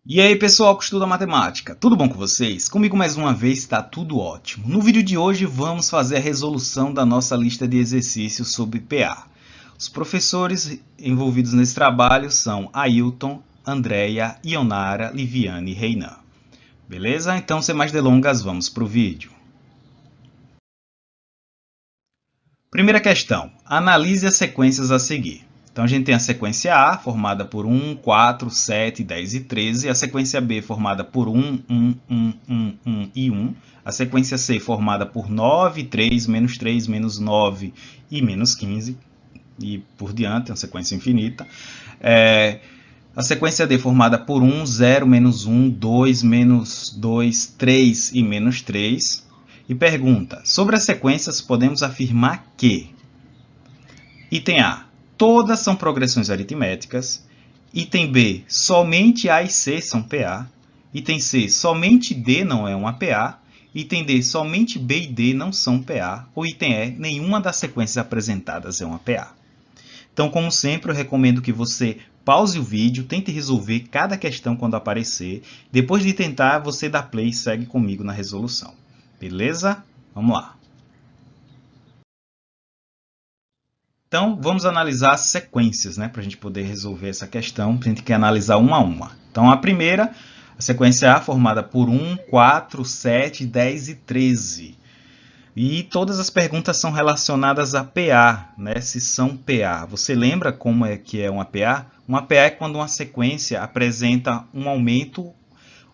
E aí pessoal que estuda matemática, tudo bom com vocês? Comigo mais uma vez está tudo ótimo. No vídeo de hoje vamos fazer a resolução da nossa lista de exercícios sobre PA. Os professores envolvidos nesse trabalho são Ailton, Andréia, Ionara, Liviane e Reinan. Beleza? Então sem mais delongas vamos para o vídeo. Primeira questão, analise as sequências a seguir. Então, a gente tem a sequência A, formada por 1, 4, 7, 10 e 13. A sequência B, formada por 1, 1 e 1. A sequência C, formada por 9, 3, menos 9 e menos 15. E por diante, é uma sequência infinita. A sequência D, formada por 1, 0, menos 1, 2, menos 2, 3 e menos 3. E pergunta, sobre as sequências, podemos afirmar que... Item A. Todas são progressões aritméticas. Item B, somente A e C são PA. Item C, somente D não é uma PA. Item D, somente B e D não são PA. Ou item E, nenhuma das sequências apresentadas é uma PA. Então, como sempre, eu recomendo que você pause o vídeo, tente resolver cada questão quando aparecer. Depois de tentar, você dá play e segue comigo na resolução. Beleza? Vamos lá. Então, vamos analisar as sequências, né, para a gente poder resolver essa questão. A gente quer analisar uma a uma. Então, a primeira, a sequência A, formada por 1, 4, 7, 10 e 13. E todas as perguntas são relacionadas a PA, né, se são PA. Você lembra como é que é uma PA? Uma PA é quando uma sequência apresenta um aumento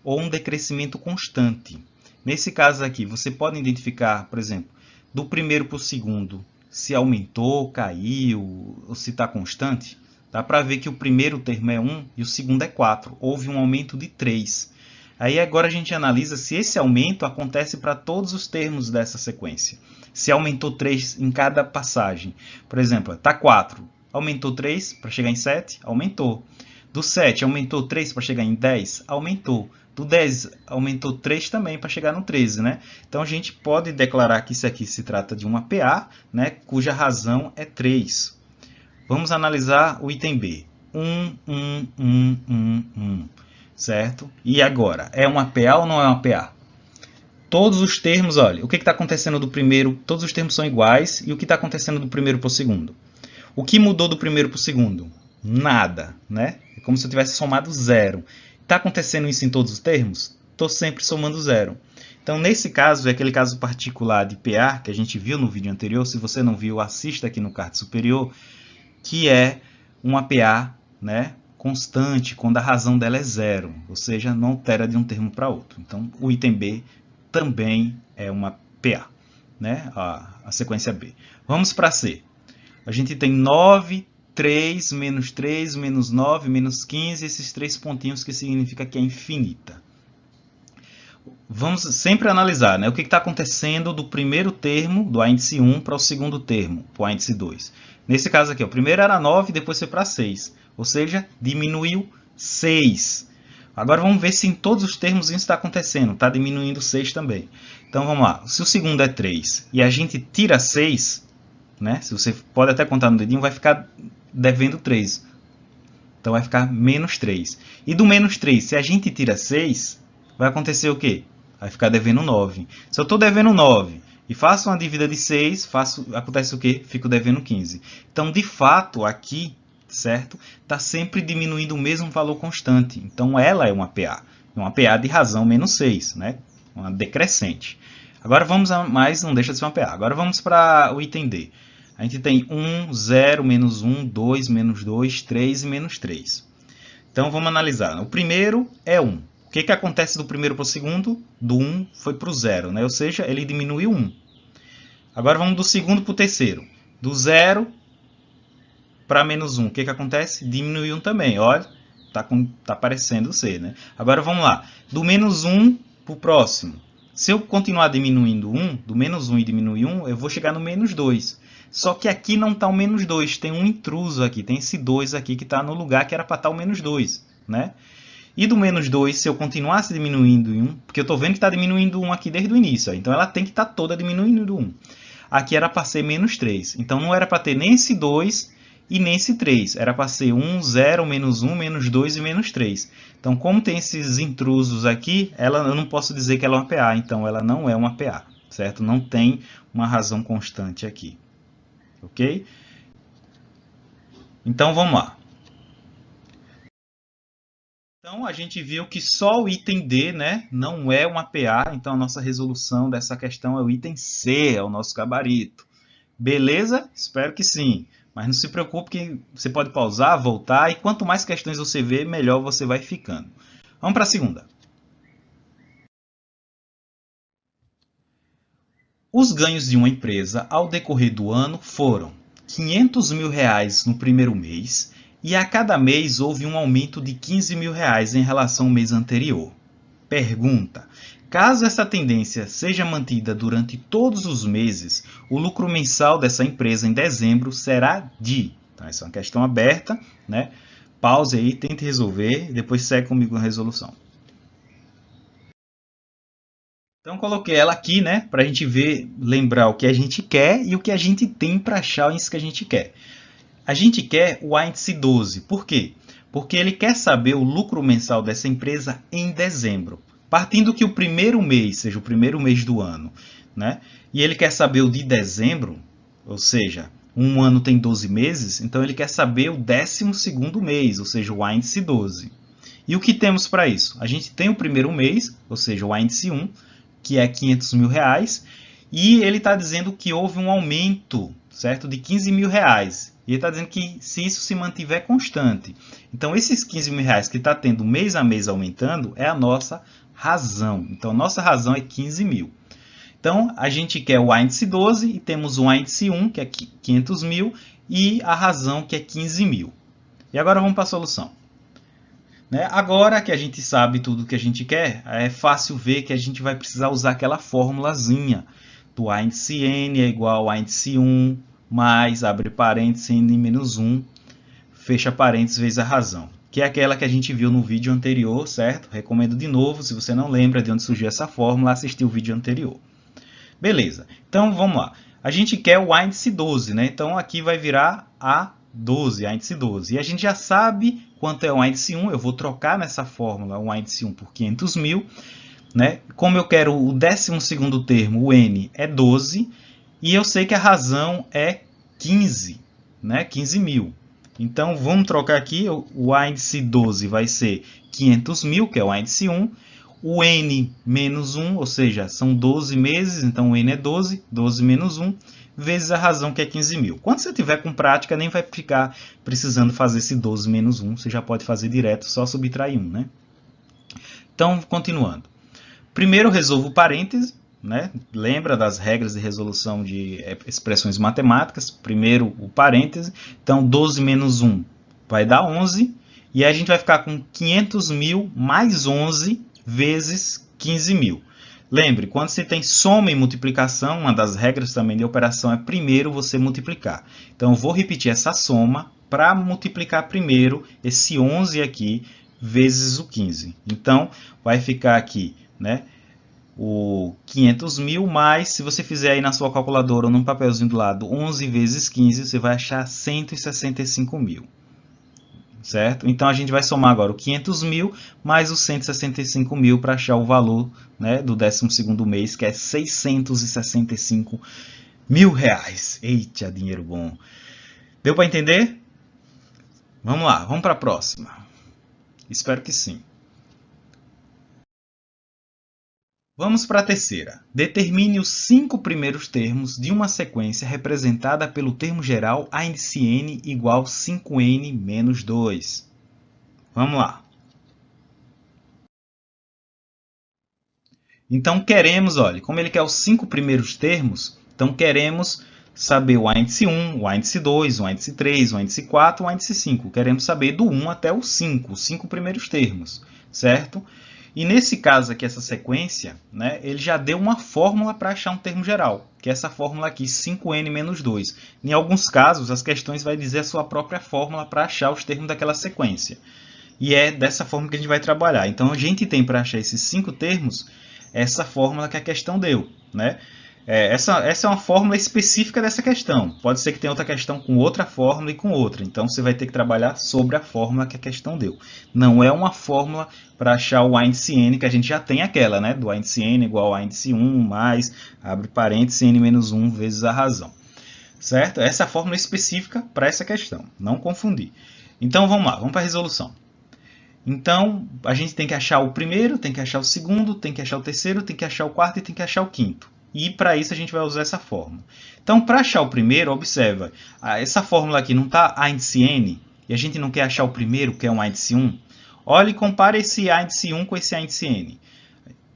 ou um decrescimento constante. Nesse caso aqui, você pode identificar, por exemplo, do primeiro para o segundo, se aumentou, caiu, ou se está constante. Dá para ver que o primeiro termo é 1 e o segundo é 4. Houve um aumento de 3. Aí agora a gente analisa se esse aumento acontece para todos os termos dessa sequência. Se aumentou 3 em cada passagem. Por exemplo, está 4. Aumentou 3 para chegar em 7? Aumentou. Do 7 aumentou 3 para chegar em 10? Aumentou. Do 10 aumentou 3 também para chegar no 13, né? Então a gente pode declarar que isso aqui se trata de uma PA, né, cuja razão é 3. Vamos analisar o item B. 1. Certo? E agora, é uma PA ou não é uma PA? Todos os termos, olha, o que está acontecendo do primeiro, todos os termos são iguais, e o que está acontecendo do primeiro para o segundo? O que mudou do primeiro para o segundo? Nada, né? É como se eu tivesse somado 0. Está acontecendo isso em todos os termos? Estou sempre somando 0. Então, nesse caso, é aquele caso particular de PA, que a gente viu no vídeo anterior. Se você não viu, assista aqui no card superior, que é uma PA, né, constante, quando a razão dela é 0, ou seja, não altera de um termo para outro. Então, o item B também é uma PA, né, a sequência B. Vamos para C. A gente tem 9, 3, menos 9, menos 15, esses 3 pontinhos que significa que é infinita. Vamos sempre analisar, né, o que está acontecendo do primeiro termo, do índice 1, para o segundo termo, para o índice 2. Nesse caso aqui, o primeiro era 9, depois foi para 6, ou seja, diminuiu 6. Agora vamos ver se em todos os termos isso está acontecendo, está diminuindo 6 também. Então vamos lá, se o segundo é 3 e a gente tira 6, né, se você pode até contar no dedinho, vai ficar devendo 3. Então vai ficar menos 3. E do menos 3, se a gente tira 6, vai acontecer o quê? Vai ficar devendo 9. Se eu estou devendo 9 e faço uma dívida de 6, acontece o quê? Fico devendo 15. Então, de fato, aqui, certo? Está sempre diminuindo o mesmo valor constante. Então, ela é uma PA. Uma PA de razão menos 6, né? Uma decrescente. Agora vamos a mais, não deixa de ser uma PA. Agora vamos para o item D. A gente tem 1, 0, menos 1, 2, menos 2, 3 e menos 3. Então, vamos analisar. O primeiro é 1. O que acontece do primeiro para o segundo? Do 1 foi para o 0, né? Ou seja, ele diminuiu 1. Agora vamos do segundo para o terceiro. Do 0 para menos 1. O que acontece? Diminuiu 1 também. Olha, está aparecendo C, né? Agora vamos lá. Do menos 1 para o próximo. Se eu continuar diminuindo 1, do menos 1 e diminuir 1, eu vou chegar no menos 2. Só que aqui não está o menos 2, tem um intruso aqui, tem esse 2 aqui que está no lugar que era para estar o menos 2, né? E do menos 2, se eu continuasse diminuindo em 1, porque eu estou vendo que está diminuindo 1 aqui desde o início, então ela tem que estar toda diminuindo 1. Aqui era para ser menos 3, então não era para ter nem esse 2 e nem esse 3. Era para ser 1, 0, menos 1, menos 2 e menos 3. Então, como tem esses intrusos aqui, eu não posso dizer que ela é uma PA. Então, ela não é uma PA, certo? Não tem uma razão constante aqui. Ok? Então, vamos lá. Então, a gente viu que só o item D, né, não é uma PA. Então, a nossa resolução dessa questão é o item C, é o nosso gabarito. Beleza? Espero que sim. Mas não se preocupe que você pode pausar, voltar, e quanto mais questões você vê, melhor você vai ficando. Vamos para a segunda. Os ganhos de uma empresa ao decorrer do ano foram R$ 500 mil no primeiro mês e a cada mês houve um aumento de R$ 15 mil em relação ao mês anterior. Pergunta: caso essa tendência seja mantida durante todos os meses, o lucro mensal dessa empresa em dezembro será de... Então, essa é uma questão aberta, né? Pause aí, tente resolver e depois segue comigo na resolução. Então, coloquei ela aqui, né, para a gente ver, lembrar o que a gente quer e o que a gente tem para achar isso que a gente quer. A gente quer o índice 12. Por quê? Porque ele quer saber o lucro mensal dessa empresa em dezembro. Partindo que o primeiro mês seja o primeiro mês do ano, né? E ele quer saber o de dezembro, ou seja, um ano tem 12 meses, então ele quer saber o 12º mês, ou seja, o índice 12. E o que temos para isso? A gente tem o primeiro mês, ou seja, o índice 1, que é R$ 500 mil, e ele está dizendo que houve um aumento, certo, de R$ 15 mil. E ele está dizendo que se isso se mantiver constante. Então, esses R$ 15 mil que está tendo mês a mês aumentando é a nossa razão. Então, nossa razão é 15 mil. Então, a gente quer o índice 12 e temos o índice 1, que é 500 mil, e a razão, que é 15 mil. E agora vamos para a solução. Né? Agora que a gente sabe tudo o que a gente quer, é fácil ver que a gente vai precisar usar aquela formulazinha do índice n é igual a índice 1 mais, abre parênteses, n menos 1, fecha parênteses vezes a razão. Que é aquela que a gente viu no vídeo anterior, certo? Recomendo de novo, se você não lembra de onde surgiu essa fórmula, assistir o vídeo anterior. Beleza, então vamos lá. A gente quer o índice 12, né? Então aqui vai virar a 12, índice 12. E a gente já sabe quanto é o índice 1, eu vou trocar nessa fórmula o índice 1 por 500 mil. Né? Como eu quero o 12º termo, o n é 12, e eu sei que a razão é 15, né? 15 mil. Então, vamos trocar aqui, o índice 12 vai ser 500 mil, que é o índice 1, o n menos 1, ou seja, são 12 meses, então o n é 12, 12 menos 1, vezes a razão, que é 15 mil. Quando você tiver com prática, nem vai ficar precisando fazer esse 12 menos 1, você já pode fazer direto, só subtrair 1. Né? Então, continuando. Primeiro, resolvo o parêntese. Né? Lembra das regras de resolução de expressões matemáticas. Primeiro, o parêntese. Então, 12 menos 1 vai dar 11. E aí a gente vai ficar com 500 mil mais 11 vezes 15 mil. Lembre, quando você tem soma e multiplicação, uma das regras também de operação é primeiro você multiplicar. Então, eu vou repetir essa soma para multiplicar primeiro esse 11 aqui vezes o 15. Então, vai ficar aqui, né, o 500 mil mais, se você fizer aí na sua calculadora ou num papelzinho do lado, 11 vezes 15, você vai achar 165 mil. Certo? Então, a gente vai somar agora o 500 mil mais os 165 mil para achar o valor, né, do 12º mês, que é 665 mil reais. Eita, dinheiro bom. Deu para entender? Vamos lá, vamos para a próxima. Espero que sim. Vamos para a terceira. Determine os 5 primeiros termos de uma sequência representada pelo termo geral a índice n igual 5n menos 2. Vamos lá. Então, queremos, olha, como ele quer os 5 primeiros termos, então queremos saber o índice 1, o índice 2, o índice 3, o índice 4, o índice 5. Queremos saber do 1 até o 5, os 5 primeiros termos, certo? E nesse caso aqui, essa sequência, né, ele já deu uma fórmula para achar um termo geral, que é essa fórmula aqui, 5n menos 2. Em alguns casos, as questões vão dizer a sua própria fórmula para achar os termos daquela sequência. E é dessa forma que a gente vai trabalhar. Então, a gente tem para achar esses 5 termos, essa fórmula que a questão deu. Né? Essa é uma fórmula específica dessa questão. Pode ser que tenha outra questão com outra fórmula e com outra. Então, você vai ter que trabalhar sobre a fórmula que a questão deu. Não é uma fórmula para achar o índice n, que a gente já tem aquela, né? Do índice n igual ao índice 1 mais, abre parênteses, n menos 1 vezes a razão. Certo? Essa é a fórmula específica para essa questão. Não confundir. Então, vamos lá. Vamos para a resolução. Então, a gente tem que achar o primeiro, tem que achar o segundo, tem que achar o terceiro, tem que achar o quarto e tem que achar o quinto. E para isso a gente vai usar essa fórmula. Então, para achar o primeiro, observa, essa fórmula aqui não está índice n, e a gente não quer achar o primeiro, que é um índice 1. Olha e compara esse índice 1 com esse índice n.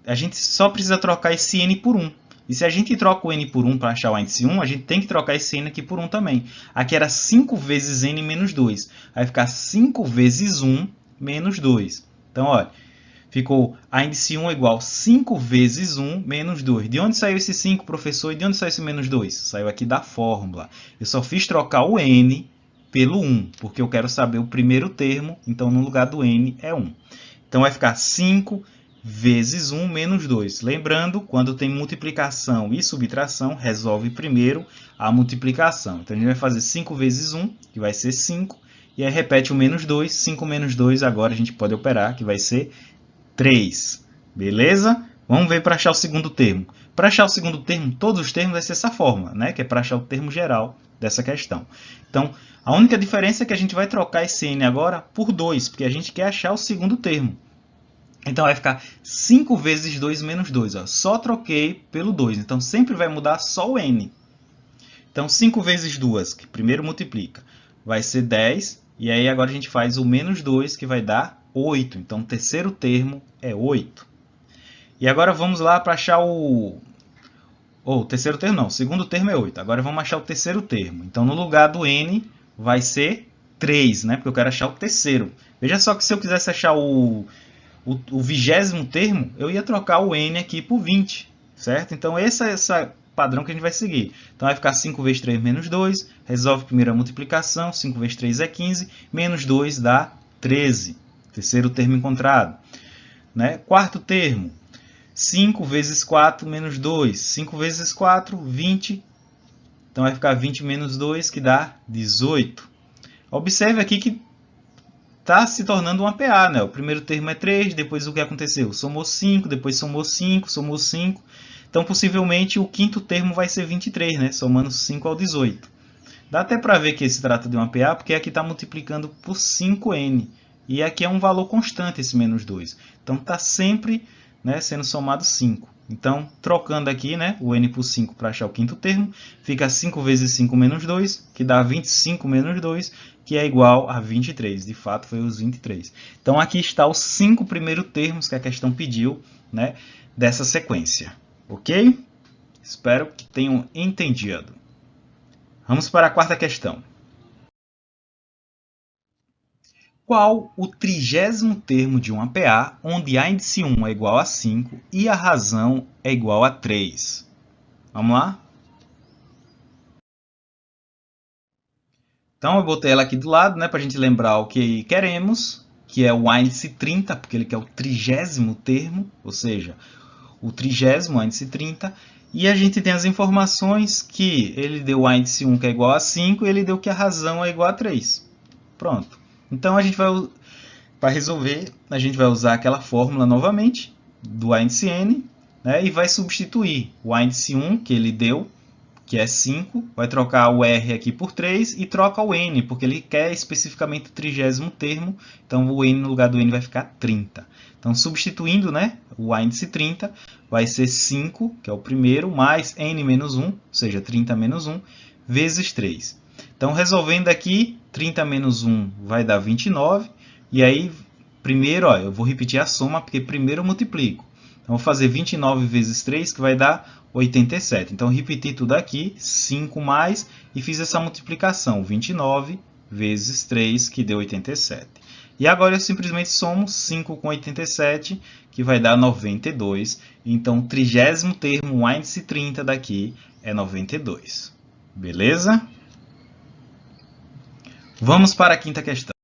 A gente só precisa trocar esse n por 1. E se a gente troca o n por 1 para achar o índice 1, a gente tem que trocar esse n aqui por 1 também. Aqui era 5 vezes n menos 2. Vai ficar 5 vezes 1 menos 2. Então, olha, ficou índice 1 igual 5 vezes 1 menos 2. De onde saiu esse 5, professor? E de onde saiu esse menos 2? Saiu aqui da fórmula. Eu só fiz trocar o n pelo 1, porque eu quero saber o primeiro termo, então no lugar do n é 1. Então vai ficar 5 vezes 1 menos 2. Lembrando, quando tem multiplicação e subtração, resolve primeiro a multiplicação. Então a gente vai fazer 5 vezes 1, que vai ser 5, e aí repete o menos 2, 5 menos 2, agora a gente pode operar, que vai ser 3. Beleza? Vamos ver para achar o segundo termo. Para achar o segundo termo, todos os termos vai ser essa fórmula, né? Que é para achar o termo geral dessa questão. Então, a única diferença é que a gente vai trocar esse n agora por 2, porque a gente quer achar o segundo termo. Então, vai ficar 5 vezes 2 menos 2. Ó. Só troquei pelo 2. Então, sempre vai mudar só o n. Então, 5 vezes 2, que primeiro multiplica, vai ser 10. E aí, agora a gente faz o menos 2, que vai dar 8. Então, o terceiro termo é 8. E agora vamos lá para achar o terceiro termo não, o segundo termo é 8. Agora vamos achar o terceiro termo. Então, no lugar do n, vai ser 3, né? Porque eu quero achar o terceiro. Veja só que se eu quisesse achar o 20º termo, eu ia trocar o n aqui por 20, certo? Então, esse é padrão que a gente vai seguir. Então, vai ficar 5 vezes 3 menos 2, resolve primeiro a multiplicação, 5 vezes 3 é 15, menos 2 dá 13. Terceiro termo encontrado. Né? Quarto termo, 5 vezes 4 menos 2. 5 vezes 4, 20. Então, vai ficar 20 menos 2, que dá 18. Observe aqui que está se tornando uma PA. Né? O primeiro termo é 3, depois o que aconteceu? Somou 5, depois somou 5, somou 5. Então, possivelmente, o quinto termo vai ser 23, né? Somando 5 ao 18. Dá até para ver que se trata de uma PA, porque aqui está multiplicando por 5n. E aqui é um valor constante, esse menos 2. Então, está sempre, né, sendo somado 5. Então, trocando aqui, né, o n por 5 para achar o quinto termo, fica 5 vezes 5 menos 2, que dá 25 menos 2, que é igual a 23. De fato, foi os 23. Então, aqui está os 5 primeiros termos que a questão pediu, né, dessa sequência. Ok? Espero que tenham entendido. Vamos para a quarta questão. Qual o 30º termo de uma PA onde a índice 1 é igual a 5 e a razão é igual a 3? Vamos lá? Então, eu botei ela aqui do lado, né, para a gente lembrar o que queremos, que é o índice 30, porque ele quer o 30º termo, ou seja, o 30º, o índice 30, e a gente tem as informações que ele deu o índice 1 que é igual a 5 e ele deu que a razão é igual a 3. Pronto. Então, para resolver, a gente vai usar aquela fórmula novamente, do índice n, né, e vai substituir o índice 1 que ele deu, que é 5, vai trocar o r aqui por 3 e troca o n, porque ele quer especificamente o 30º termo, então o n no lugar do n vai ficar 30. Então, substituindo, né, o índice 30, vai ser 5, que é o primeiro, mais n menos 1, ou seja, 30 menos 1, vezes 3. Então, resolvendo aqui, 30 menos 1 vai dar 29, e aí, primeiro, ó, eu vou repetir a soma, porque primeiro eu multiplico. Então, vou fazer 29 vezes 3, que vai dar 87. Então, repeti tudo aqui, 5 mais, e fiz essa multiplicação, 29 vezes 3, que deu 87. E agora eu simplesmente somo 5 com 87, que vai dar 92. Então, o 30º termo, o índice 30 daqui, é 92. Beleza? Vamos para a quinta questão.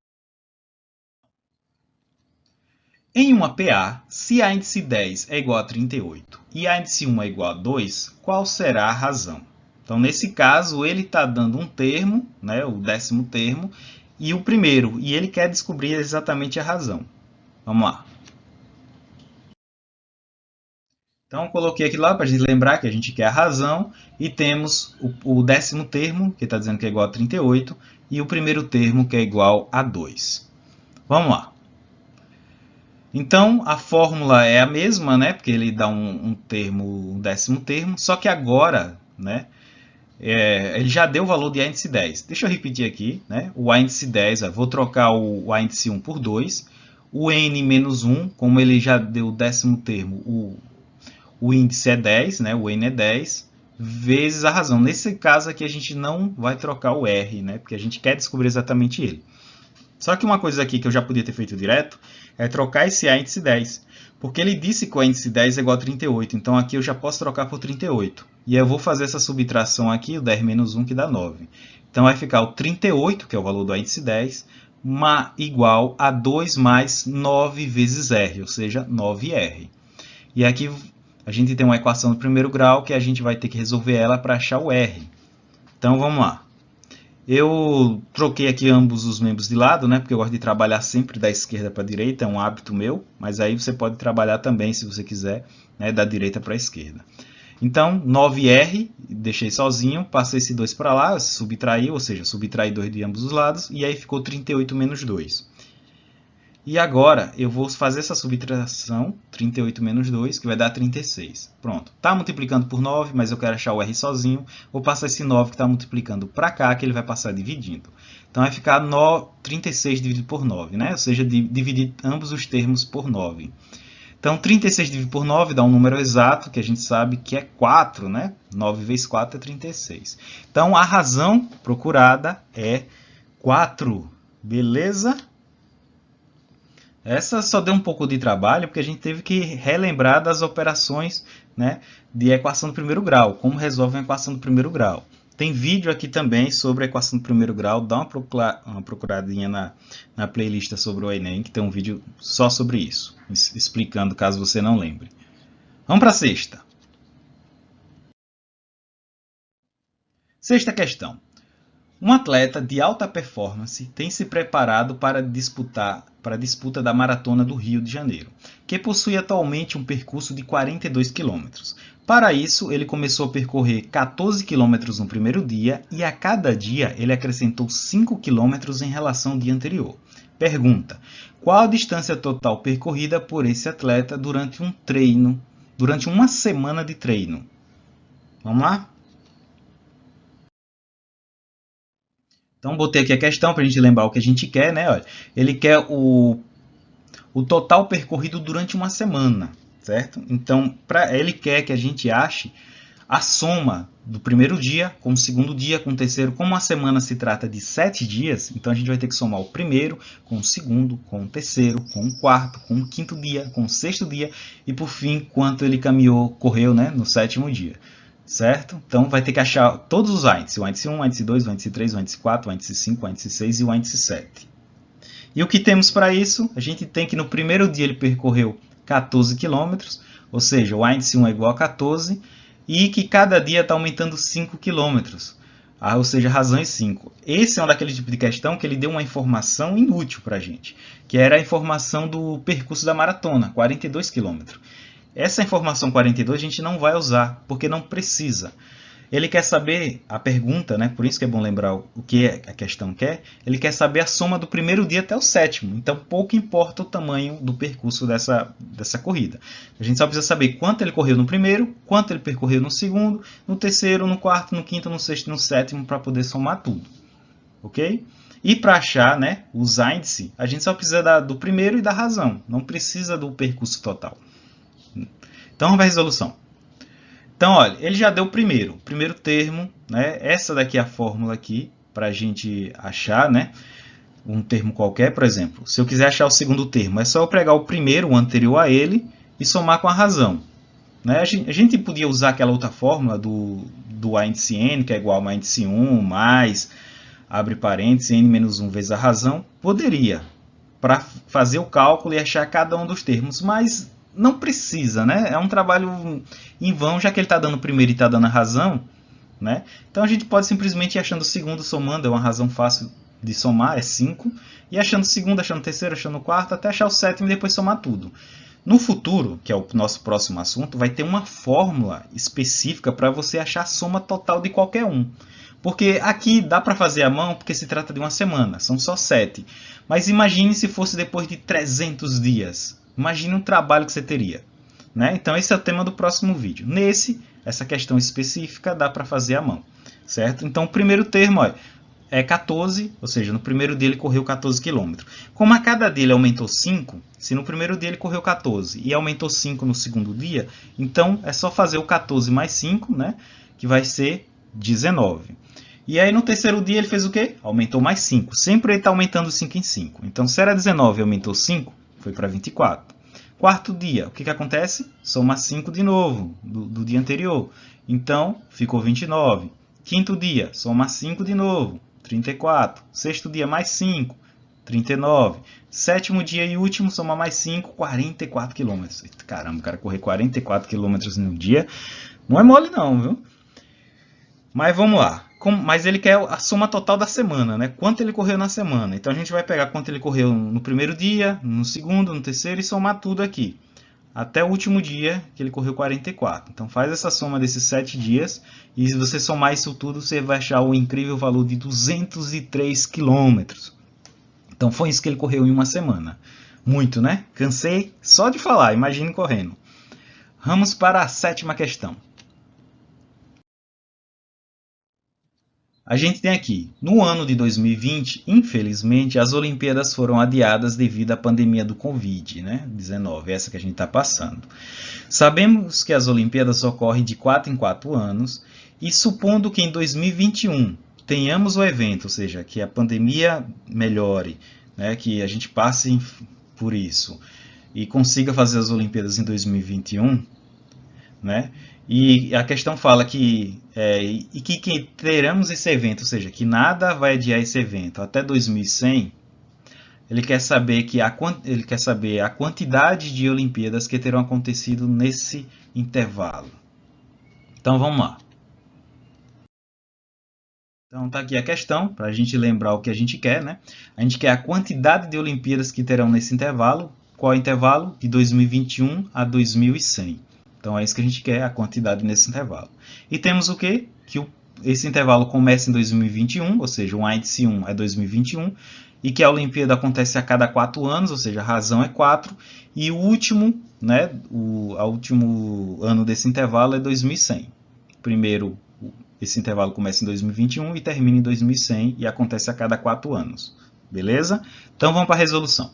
Em uma PA, se a índice 10 é igual a 38 e a índice 1 é igual a 2, qual será a razão? Então, nesse caso, ele está dando um termo, né, o 10º termo, e o primeiro, e ele quer descobrir exatamente a razão. Vamos lá. Então, coloquei aqui lá para a gente lembrar que a gente quer a razão, e temos o 10º termo, que está dizendo que é igual a 38, e o primeiro termo, que é igual a 2. Vamos lá. Então, a fórmula é a mesma, né? Porque ele dá um 10º termo, só que agora, né? Ele já deu o valor de A índice 10. Deixa eu repetir aqui, né? O A índice 10, vou trocar o A índice 1 por 2. O N menos 1, como ele já deu o 10º termo, o índice é 10, né? O N é 10, vezes a razão. Nesse caso aqui a gente não vai trocar o R, né? Porque a gente quer descobrir exatamente ele. Só que uma coisa aqui que eu já podia ter feito direto é trocar esse A índice 10. Porque ele disse que o A índice 10 é igual a 38. Então aqui eu já posso trocar por 38. E eu vou fazer essa subtração aqui, o 10 menos 1, que dá 9. Então vai ficar o 38, que é o valor do A índice 10, igual a 2 mais 9 vezes R, ou seja, 9R. E aqui a gente tem uma equação do primeiro grau que a gente vai ter que resolver ela para achar o R. Então vamos lá. Eu troquei aqui ambos os membros de lado, né? Porque eu gosto de trabalhar sempre da esquerda para a direita, é um hábito meu. Mas aí você pode trabalhar também, se você quiser, né? Da direita para a esquerda. Então, 9R, deixei sozinho, passei esse 2 para lá, subtraí, ou seja, subtraí 2 de ambos os lados, e aí ficou 38 menos 2. E agora eu vou fazer essa subtração, 38 menos 2, que vai dar 36. Pronto. Está multiplicando por 9, mas eu quero achar o R sozinho. Vou passar esse 9 que está multiplicando para cá, que ele vai passar dividindo. Então vai ficar 36 dividido por 9, né? Ou seja, dividir ambos os termos por 9. Então 36 dividido por 9 dá um número exato, que a gente sabe que é 4, né? 9 vezes 4 é 36. Então a razão procurada é 4. Beleza? Essa só deu um pouco de trabalho, porque a gente teve que relembrar das operações, né, de equação do primeiro grau, como resolve uma equação do primeiro grau. Tem vídeo aqui também sobre a equação do primeiro grau, dá uma procuradinha na playlist sobre o Enem, que tem um vídeo só sobre isso, explicando caso você não lembre. Vamos para a sexta. Sexta questão. Um atleta de alta performance tem se preparado para a disputa da Maratona do Rio de Janeiro, que possui atualmente um percurso de 42 km. Para isso, ele começou a percorrer 14 km no primeiro dia e a cada dia ele acrescentou 5 km em relação ao dia anterior. Pergunta: qual a distância total percorrida por esse atleta durante uma semana de treino? Vamos lá? Então, botei aqui a questão para a gente lembrar o que a gente quer, né? Olha, ele quer o total percorrido durante uma semana, certo? Então, ele quer que a gente ache a soma do primeiro dia com o segundo dia, com o terceiro. Como a semana se trata de 7 dias, então a gente vai ter que somar o primeiro com o segundo, com o terceiro, com o quarto, com o quinto dia, com o sexto dia e, por fim, quanto ele correu, né, no 7º dia. Certo? Então vai ter que achar todos os índices, o índice 1, o índice 2, o índice 3, o índice 4, o índice 5, o índice 6 e o índice 7. E o que temos para isso? A gente tem que no primeiro dia ele percorreu 14 km, ou seja, o índice 1 é igual a 14, e que cada dia está aumentando 5 km, ou seja, razão é 5. Esse é um daqueles tipos de questão que ele deu uma informação inútil para a gente, que era a informação do percurso da maratona, 42 km. Essa informação 42 a gente não vai usar, porque não precisa. Ele quer saber, a pergunta, né? Por isso que é bom lembrar o que a questão quer, ele quer saber a soma do primeiro dia até o 7º. Então, pouco importa o tamanho do percurso dessa corrida. A gente só precisa saber quanto ele correu no primeiro, quanto ele percorreu no segundo, no terceiro, no quarto, no quinto, no sexto e no 7º, para poder somar tudo. Ok? E para achar, né, os índices, a gente só precisa do primeiro e da razão. Não precisa do percurso total. Então, vamos ver a resolução. Então, olha, ele já deu o primeiro termo, né? Essa daqui é a fórmula aqui, para a gente achar, né, um termo qualquer, por exemplo. Se eu quiser achar o segundo termo, é só eu pegar o primeiro, o anterior a ele, e somar com a razão. Né? A gente podia usar aquela outra fórmula do A índice n, que é igual a índice 1, mais, abre parênteses, n menos 1 vezes a razão. Poderia. para fazer o cálculo e achar cada um dos termos, mas não precisa, né? É um trabalho em vão, já que ele está dando o primeiro e está dando a razão, né? Então a gente pode simplesmente ir achando o segundo somando, é uma razão fácil de somar, é 5, e achando o segundo, achando o terceiro, achando o quarto, até achar o sétimo e depois somar tudo. No futuro, que é o nosso próximo assunto, vai ter uma fórmula específica para você achar a soma total de qualquer um. Porque aqui dá para fazer à mão porque se trata de uma semana, são só 7. Mas imagine se fosse depois de 300 dias. Imagine o trabalho que você teria. Né? Então esse é o tema do próximo vídeo. Nesse, essa questão específica dá para fazer à mão. Certo? Então o primeiro termo é 14, ou seja, no primeiro dia ele correu 14 km. Como a cada dia ele aumentou 5, se no primeiro dia ele correu 14 e aumentou 5 no segundo dia, então é só fazer o 14 mais 5, né, que vai ser 19. E aí no terceiro dia ele fez o quê? Aumentou mais 5. Sempre ele está aumentando 5 em 5. Então se era 19 e aumentou 5, foi para 24. Quarto dia, o que acontece? Soma 5 de novo, do dia anterior. Então ficou 29. Quinto dia, soma 5 de novo. 34. Sexto dia, mais 5. 39. Sétimo dia e último, soma mais 5. 44 km. Caramba, o cara correr 44 km no dia não é mole não, viu? Mas vamos lá. Mas ele quer a soma total da semana, né? Quanto ele correu na semana. Então a gente vai pegar quanto ele correu no primeiro dia, no segundo, no terceiro e somar tudo aqui. Até o último dia que ele correu 44. Então faz essa soma desses 7 dias e se você somar isso tudo, você vai achar o incrível valor de 203 quilômetros. Então foi isso que ele correu em uma semana. Muito, né? Cansei só de falar, imagine correndo. Vamos para a sétima questão. A gente tem aqui, no ano de 2020, infelizmente, as Olimpíadas foram adiadas devido à pandemia do Covid-19, essa que a gente está passando. Sabemos que as Olimpíadas ocorrem de 4 em 4 anos e supondo que em 2021 tenhamos o evento, ou seja, que a pandemia melhore, né, que a gente passe por isso e consiga fazer as Olimpíadas em 2021, né? E a questão fala que teremos esse evento, ou seja, que nada vai adiar esse evento até 2100. Ele quer saber a quantidade de Olimpíadas que terão acontecido nesse intervalo. Então vamos lá. Então está aqui a questão, para a gente lembrar o que a gente quer, né? A gente quer a quantidade de Olimpíadas que terão nesse intervalo. Qual é o intervalo? De 2021 a 2100. Então é isso que a gente quer, a quantidade nesse intervalo. E temos o quê? Que esse intervalo começa em 2021, ou seja, o índice 1 é 2021, e que a Olimpíada acontece a cada 4 anos, ou seja, a razão é 4, e o último, né, o último ano desse intervalo é 2100. Primeiro, esse intervalo começa em 2021 e termina em 2100 e acontece a cada 4 anos. Beleza? Então vamos para a resolução.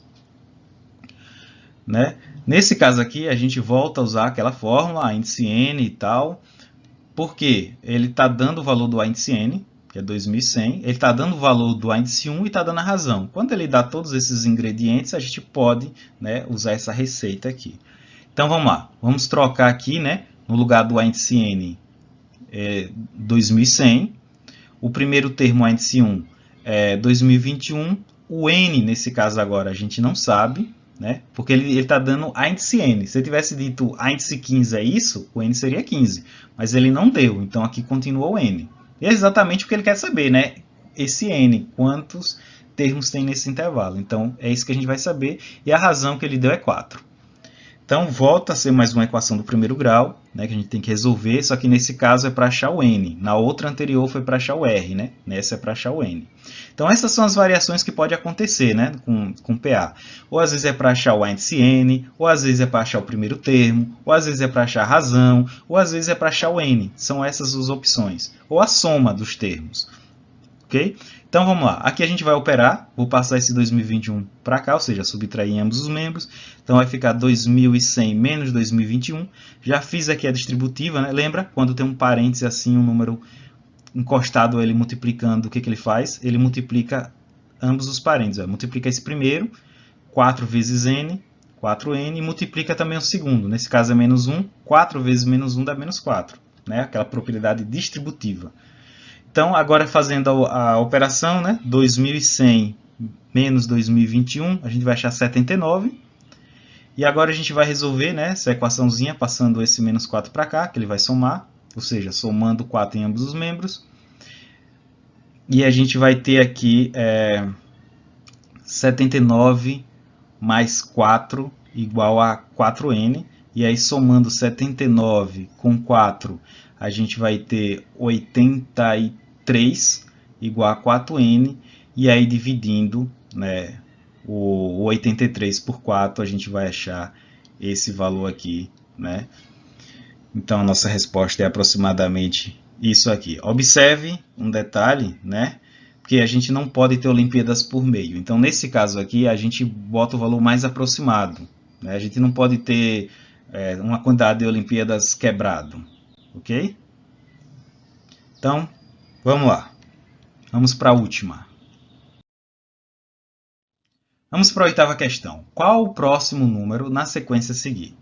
Né? Nesse caso aqui, a gente volta a usar aquela fórmula, a índice N e tal, porque ele está dando o valor do índice N, que é 2100, ele está dando o valor do índice 1 e está dando a razão. Quando ele dá todos esses ingredientes, a gente pode, né, usar essa receita aqui. Então vamos lá, vamos trocar aqui, né, no lugar do índice N, 2100, o primeiro termo, o índice 1, é 2021, o N, nesse caso agora, a gente não sabe, né? Porque ele está dando índice N. Se ele tivesse dito índice 15 é isso, o N seria 15. Mas ele não deu, então aqui continua o N. E é exatamente o que ele quer saber, né? Esse N, quantos termos tem nesse intervalo. Então é isso que a gente vai saber e a razão que ele deu é 4. Então volta a ser mais uma equação do primeiro grau, né, que a gente tem que resolver, só que nesse caso é para achar o N. Na outra anterior foi para achar o R, né? Nessa é para achar o N. Então essas são as variações que pode acontecer, né, com PA. Ou às vezes é para achar o índice N, ou às vezes é para achar o primeiro termo, ou às vezes é para achar a razão, ou às vezes é para achar o N. São essas as opções. Ou a soma dos termos. Ok? Então vamos lá, aqui a gente vai operar, vou passar esse 2021 para cá, ou seja, subtrair em ambos os membros, então vai ficar 2100 menos 2021, já fiz aqui a distributiva, né? Lembra, quando tem um parêntese assim, um número encostado, ele multiplicando, o que ele faz? Ele multiplica ambos os parênteses, multiplica esse primeiro, 4 vezes n, 4n, e multiplica também o segundo, nesse caso é menos 1, 4 vezes menos 1 dá menos 4, né? Aquela propriedade distributiva. Então, agora fazendo a operação, né? 2100 menos 2021, a gente vai achar 79. E agora a gente vai resolver, né, essa equaçãozinha, passando esse menos 4 para cá, que ele vai somar, ou seja, somando 4 em ambos os membros. E a gente vai ter aqui 79 mais 4 igual a 4n. E aí, somando 79 com 4, a gente vai ter 83 igual a 4n. E aí, dividindo, né, o 83 por 4, a gente vai achar esse valor aqui, né? Então, a nossa resposta é aproximadamente isso aqui. Observe um detalhe, né? Porque a gente não pode ter Olimpíadas por meio. Então, nesse caso aqui, a gente bota o valor mais aproximado, né? A gente não pode ter uma quantidade de Olimpíadas quebrado, ok? Então, vamos lá. Vamos para a última. Vamos para a oitava questão. Qual o próximo número na sequência a seguir?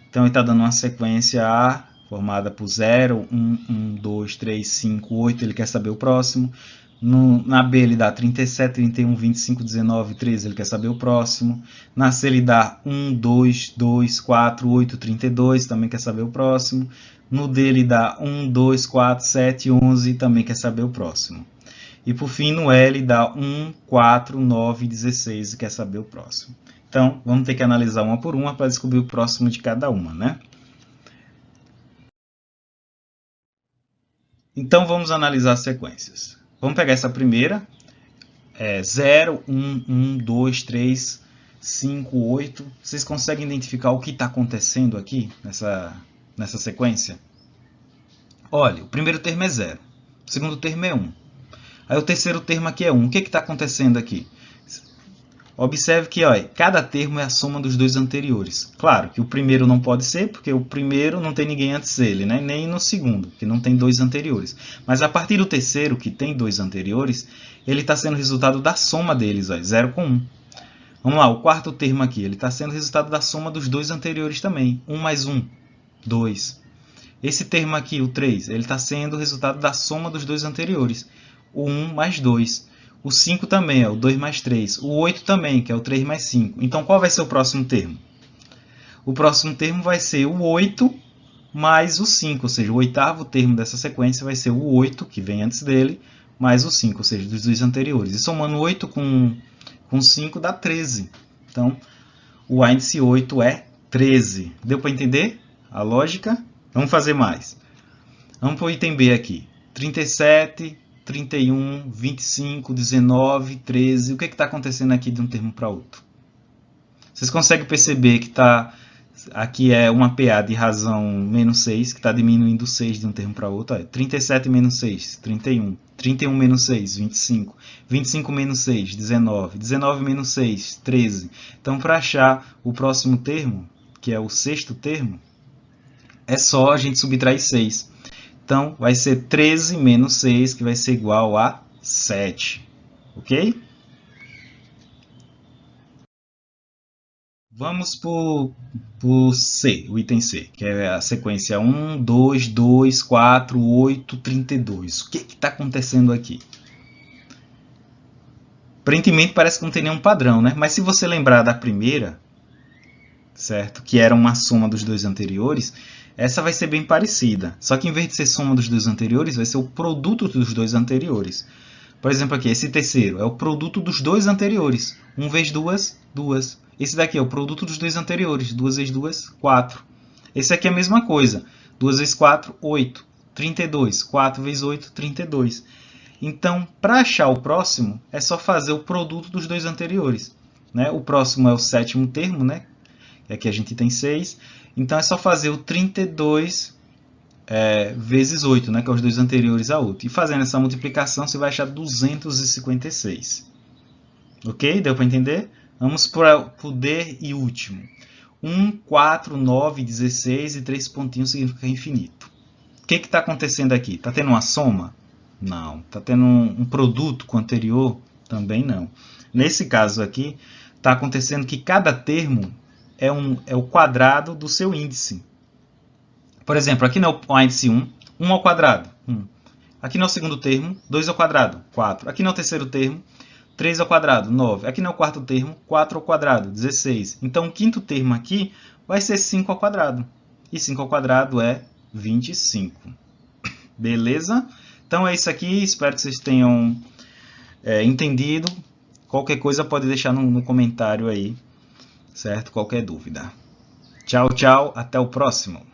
Então, ele está dando uma sequência A formada por 0, 1, 1, 2, 3, 5, 8. Ele quer saber o próximo. Na B, ele dá 37, 31, 25, 19, 13. Ele quer saber o próximo. Na C, ele dá 1, 2, 2, 4, 8, 32. Também quer saber o próximo. No D, ele dá 1, 2, 4, 7, 11. Também quer saber o próximo. E por fim, no L, dá 1, 4, 9, 16 e quer saber o próximo. Então, vamos ter que analisar uma por uma para descobrir o próximo de cada uma, né? Então, vamos analisar as sequências. Vamos pegar essa primeira. 0, 1, 1, 2, 3, 5, 8. Vocês conseguem identificar o que está acontecendo aqui nessa sequência? Olha, o primeiro termo é 0. O segundo termo é 1. Aí o terceiro termo aqui é 1. O que está acontecendo aqui? Observe que cada termo é a soma dos dois anteriores. Claro que o primeiro não pode ser, porque o primeiro não tem ninguém antes dele, né? Nem no segundo, que não tem dois anteriores. Mas a partir do terceiro, que tem dois anteriores, ele está sendo resultado da soma deles, 0 com 1. Vamos lá, o quarto termo aqui, ele está sendo resultado da soma dos dois anteriores também. 1 mais 1, 2. Esse termo aqui, o 3, ele está sendo resultado da soma dos dois anteriores. O 1 mais 2. O 5 também é o 2 mais 3. O 8 também, que é o 3 mais 5. Então, qual vai ser o próximo termo? O próximo termo vai ser o 8 mais o 5. Ou seja, o oitavo termo dessa sequência vai ser o 8, que vem antes dele, mais o 5, ou seja, dos dois anteriores. E somando 8 com 5 dá 13. Então, o índice 8 é 13. Deu para entender a lógica? Vamos fazer mais. Vamos para o item B aqui. 37... 31, 25, 19, 13. O que está acontecendo aqui de um termo para outro? Vocês conseguem perceber que aqui é uma PA de razão menos 6, que está diminuindo 6 de um termo para outro. 37 menos 6, 31. 31 menos 6, 25. 25 menos 6, 19. 19 menos 6, 13. Então, para achar o próximo termo, que é o sexto termo, é só a gente subtrair 6. Então, vai ser 13 menos 6, que vai ser igual a 7. Ok? Vamos para o C, o item C, que é a sequência 1, 2, 2, 4, 8, 32. O que está acontecendo aqui? Aparentemente parece que não tem nenhum padrão, né? Mas se você lembrar da primeira, certo? Que era uma soma dos dois anteriores, essa vai ser bem parecida. Só que em vez de ser soma dos dois anteriores, vai ser o produto dos dois anteriores. Por exemplo, aqui, esse terceiro é o produto dos dois anteriores. 1 vezes 2, 2. Esse daqui é o produto dos dois anteriores. 2 vezes 2, 4. Esse aqui é a mesma coisa. 2 vezes 4, 8. 32. 4 vezes 8, 32. Então, para achar o próximo, é só fazer o produto dos dois anteriores, né? O próximo é o sétimo termo, né? Aqui a gente tem 6. Então, é só fazer o 32 vezes 8, né, que é os dois anteriores a 8. E fazendo essa multiplicação, você vai achar 256. Ok? Deu para entender? Vamos para o D e último. 1, 4, 9, 16 e 3 pontinhos significa infinito. O que está acontecendo aqui? Está tendo uma soma? Não. Está tendo um produto com o anterior? Também não. Nesse caso aqui, está acontecendo que cada termo é o quadrado do seu índice. Por exemplo, aqui no índice 1, 1 ao quadrado, 1. Aqui no segundo termo, 2 ao quadrado, 4. Aqui no terceiro termo, 3 ao quadrado, 9. Aqui não é o quarto termo, 4 ao quadrado, 16. Então, o quinto termo aqui vai ser 5 ao quadrado. E 5 ao quadrado é 25. Beleza? Então, é isso aqui. Espero que vocês tenham entendido. Qualquer coisa pode deixar no comentário aí, certo? Qualquer dúvida. Tchau, tchau. Até o próximo.